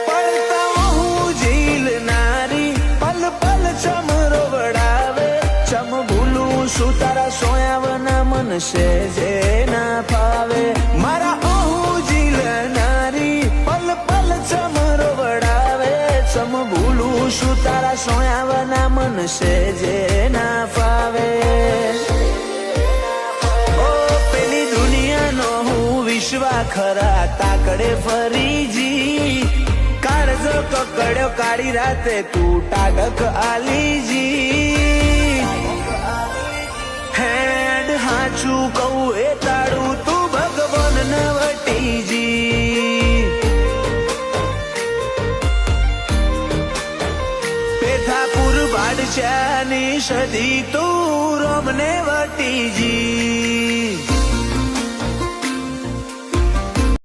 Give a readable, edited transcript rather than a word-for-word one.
પડતા હું ઝીલ નારી પલ પલ ચમરો વડાવે ચમ ભૂલું શું તારા સોયાવના મન છે જે ના ફાવે મારા હું ઝીલ નારી પલ પલ ચમરો વડાવે ચમ ભૂલું શું તારા સોયાવના મન છે જે ના ફાવે વિશ્વા ખરા તાકડે ફરીજી કાળજો કકડ્યો કાળી રાતે તું ટાડક આલીજી હેડ હાચું કહું એ તાળું તું ભગવાન ન વટીજી પેથાપુર બાદશાહની સદી તું રોમને વટીજી